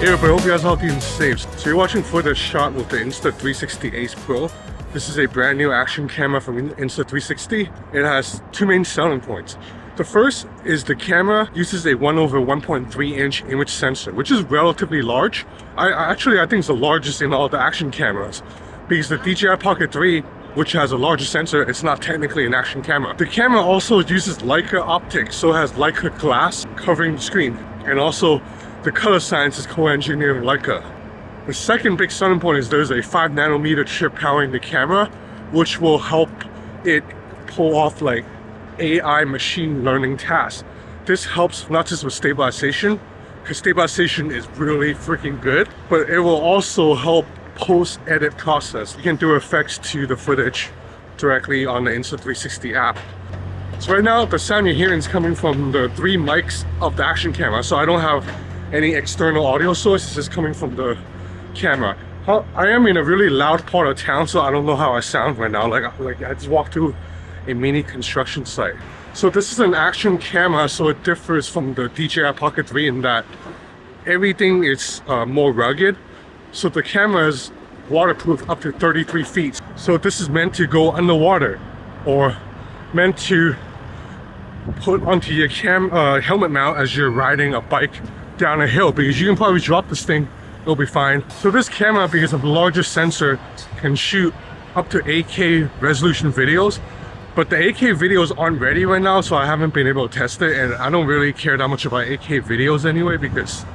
Hey everybody, hope you guys are healthy and safe. So you're watching footage shot with the Insta360 Ace Pro. This is a brand new action camera from Insta360. It has two main selling points. The first is the camera uses a 1/1.3 inch image sensor, which is relatively large. I think it's the largest in all the action cameras, because the DJI Pocket 3, which has a larger sensor, it's not technically an action camera. The camera also uses Leica optics, so it has Leica glass covering the screen, and also the color science is co-engineered Leica. The second big selling point is there's a 5nm chip powering the camera, which will help it pull off like AI machine learning tasks. This helps not just with stabilization, because stabilization is really freaking good, but it will also help post-edit process. You can do effects to the footage directly on the Insta360 app. So right now the sound you're hearing is coming from the 3 mics of the action camera, so I don't have any external audio source. It's just coming from the camera. I am in a really loud part of town, so I don't know how I sound right now. Like I just walked through a mini construction site. So this is an action camera, so it differs from the DJI Pocket 3 in that everything is more rugged. So the camera is waterproof up to 33 feet. So this is meant to go underwater, or meant to put onto your helmet mount as you're riding a bike down a hill, because you can probably drop this thing, it'll be fine. So this camera, because of the larger sensor, can shoot up to 8K resolution videos, but the 8K videos aren't ready right now, so I haven't been able to test it, and I don't really care that much about 8K videos anyway, because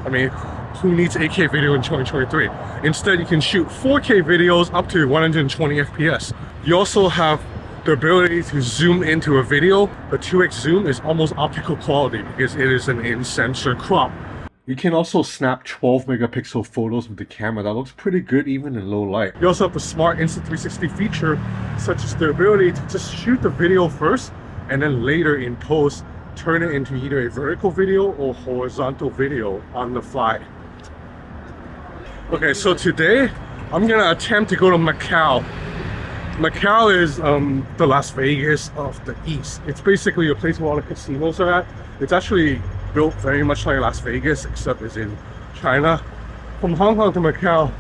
I mean, who needs 8K video in 2023? Instead, you can shoot 4K videos up to 120 FPS. You also have the ability to zoom into a video. The 2x zoom is almost optical quality because it is an in-sensor crop. You can also snap 12 megapixel photos with the camera. That looks pretty good even in low light. You also have the smart Insta360 feature, such as the ability to just shoot the video first and then later in post turn it into either a vertical video or horizontal video on the fly. Okay, so today I'm gonna attempt to go to Macau. Macau is the Las Vegas of the East. It's basically a place where all the casinos are at. It's actually built very much like Las Vegas, except it's in China. From Hong Kong to Macau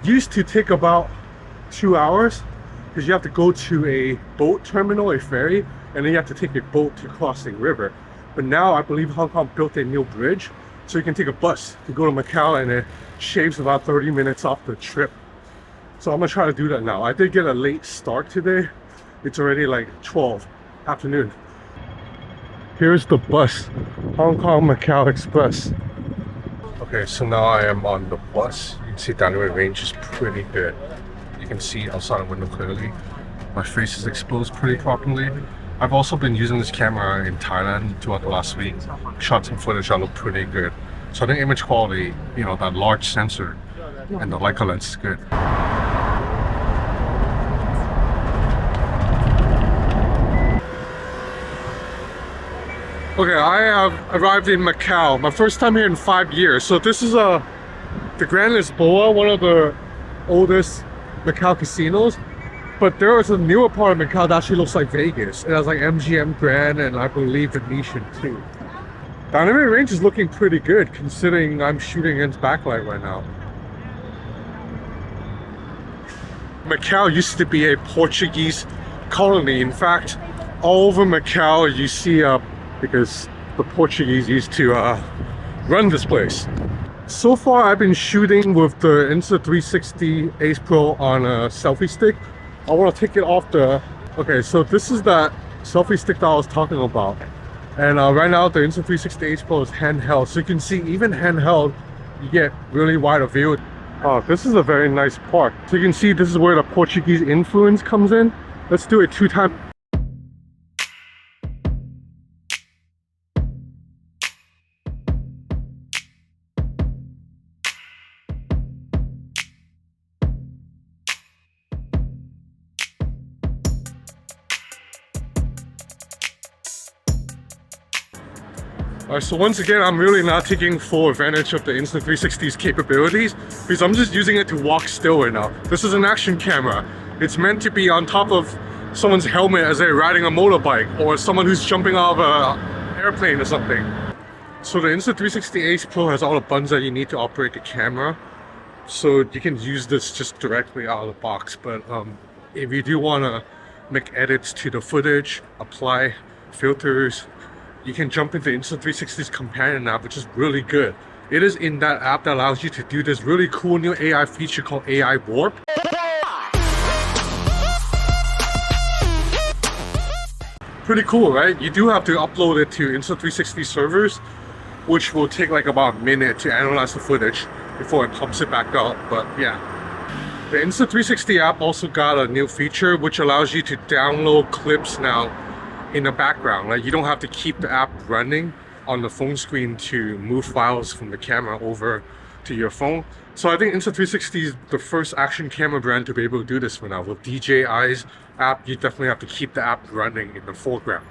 used to take about 2 hours, because you have to go to a boat terminal, a ferry, and then you have to take a boat to cross a river. But now I believe Hong Kong built a new bridge, so you can take a bus to go to Macau, and it shaves about 30 minutes off the trip. So I'm gonna try to do that now. I did get a late start today. It's already like 12 afternoon. Here's the bus, Hong Kong Macau Express. Okay, so now I am on the bus. You can see downward range is pretty good. You can see outside the window clearly. My face is exposed pretty properly. I've also been using this camera in Thailand throughout the last week. Shot some footage that look pretty good. So I think image quality, you know, that large sensor and the Leica lens is good. Okay, I have arrived in Macau. My first time here in 5 years. So this is the Grand Lisboa, one of the oldest Macau casinos. But there is a newer part of Macau that actually looks like Vegas. It has like MGM Grand and I believe Venetian too. The dynamic range is looking pretty good considering I'm shooting against backlight right now. Macau used to be a Portuguese colony. In fact, all over Macau you see because the Portuguese used to run this place. So far I've been shooting with the Insta360 Ace Pro on a selfie stick. I want to take it off the... Okay, so this is that selfie stick that I was talking about. And right now the Insta360 Ace Pro is handheld. So you can see even handheld, you get really wide of view. Oh, this is a very nice park. So you can see this is where the Portuguese influence comes in. Let's do it 2 times. Alright, so once again, I'm really not taking full advantage of the Insta360's capabilities because I'm just using it to walk still right now. This is an action camera. It's meant to be on top of someone's helmet as they're riding a motorbike, or someone who's jumping out of an airplane or something. So the Insta360 Ace Pro has all the buttons that you need to operate the camera. So you can use this just directly out of the box. But if you do want to make edits to the footage, apply filters, you can jump into Insta360's companion app, which is really good. It is in that app that allows you to do this really cool new AI feature called AI Warp. Pretty cool, right? You do have to upload it to Insta360 servers, which will take like about a minute to analyze the footage before it pumps it back up. But yeah, the Insta360 app also got a new feature which allows you to download clips now in the background. Like, you don't have to keep the app running on the phone screen to move files from the camera over to your phone. So I think Insta360 is the first action camera brand to be able to do this for now. With DJI's app, you definitely have to keep the app running in the foreground.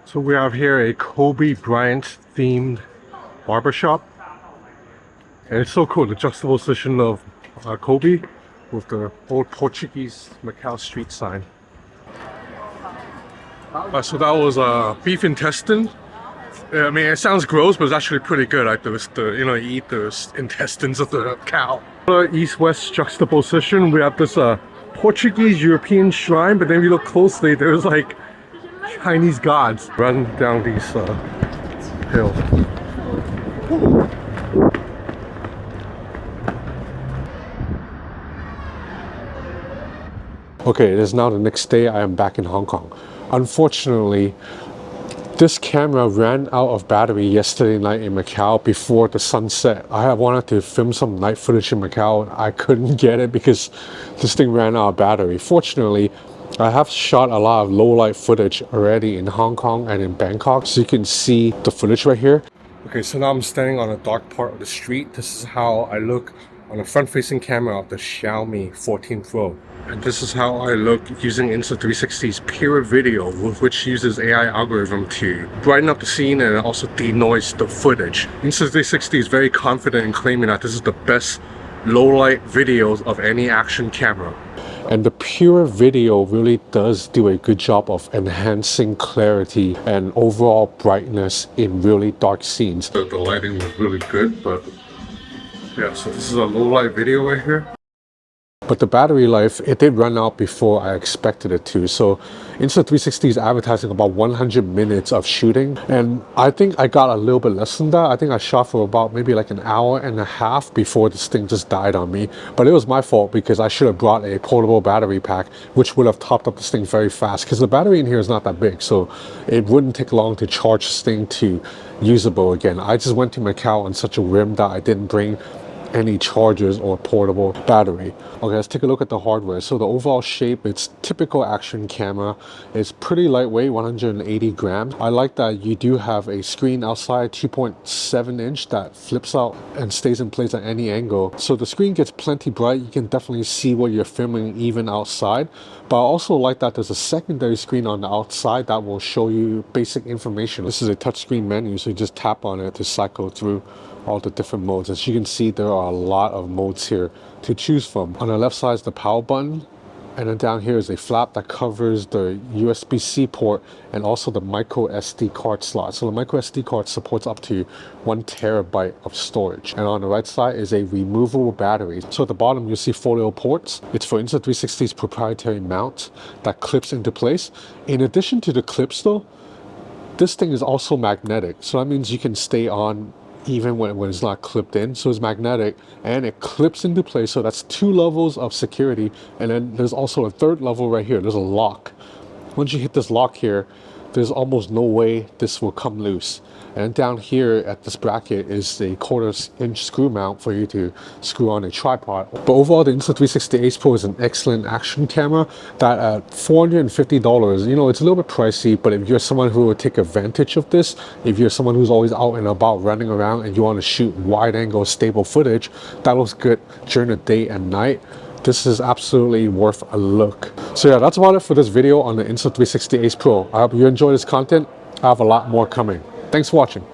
So we have here a Kobe Bryant themed barbershop. And it's so cool, the juxtaposition of Kobe with the old Portuguese Macau street sign. So that was beef intestine. I mean, it sounds gross, but it's actually pretty good. Like you eat the intestines of the cow. East-west juxtaposition. We have this Portuguese European shrine, but then if you look closely, there's like Chinese gods run down these hills. Okay, it is now the next day. I am back in Hong Kong. Unfortunately, this camera ran out of battery yesterday night in Macau before the sunset. I wanted to film some night footage in Macau. I couldn't get it because this thing ran out of battery. Fortunately, I have shot a lot of low light footage already in Hong Kong and in Bangkok, so you can see the footage right here. Okay, so now I'm standing on a dark part of the street. This is how I look on a front-facing camera of the Xiaomi 14 Pro. And this is how I look using Insta360's Pure Video, which uses AI algorithm to brighten up the scene and also denoise the footage. Insta360 is very confident in claiming that this is the best low-light videos of any action camera. And the Pure Video really does do a good job of enhancing clarity and overall brightness in really dark scenes. The lighting was really good, but yeah, so this is a low-light video right here. But the battery life, it did run out before I expected it to. So Insta360 is advertising about 100 minutes of shooting. And I think I got a little bit less than that. I think I shot for about maybe like an hour and a half before this thing just died on me. But it was my fault because I should have brought a portable battery pack, which would have topped up this thing very fast. Because the battery in here is not that big. So it wouldn't take long to charge this thing to usable again. I just went to Macau on such a whim that I didn't bring any chargers or portable battery. Okay, let's take a look at the hardware. So the overall shape, it's typical action camera. It's pretty lightweight, 180 grams. I like that you do have a screen outside, 2.7 inch that flips out and stays in place at any angle. So the screen gets plenty bright. You can definitely see what you're filming even outside. But I also like that there's a secondary screen on the outside that will show you basic information. This is a touchscreen menu, so you just tap on it to cycle through all the different modes. As you can see, there are a lot of modes here to choose from. On the left side is the power button, and then down here is a flap that covers the USB-C port and also the micro SD card slot. So the micro SD card supports up to 1 terabyte of storage. And on the right side is a removable battery. So at the bottom you'll see folio ports. It's for Insta360's proprietary mount that clips into place. In addition to the clips though, this thing is also magnetic. So that means you can stay on even when it's not clipped in. So it's magnetic and it clips into place. So that's 2 levels of security. And then there's also a 3rd level right here. There's a lock. Once you hit this lock here, there's almost no way this will come loose. And down here at this bracket is a 1/4 inch screw mount for you to screw on a tripod. But overall, the Insta360 Ace Pro is an excellent action camera that at $450, you know, it's a little bit pricey, but if you're someone who would take advantage of this, if you're someone who's always out and about running around and you want to shoot wide angle stable footage that looks good during the day and night, this is absolutely worth a look. So yeah, that's about it for this video on the Insta360 Ace Pro. I hope you enjoy this content. I have a lot more coming. Thanks for watching.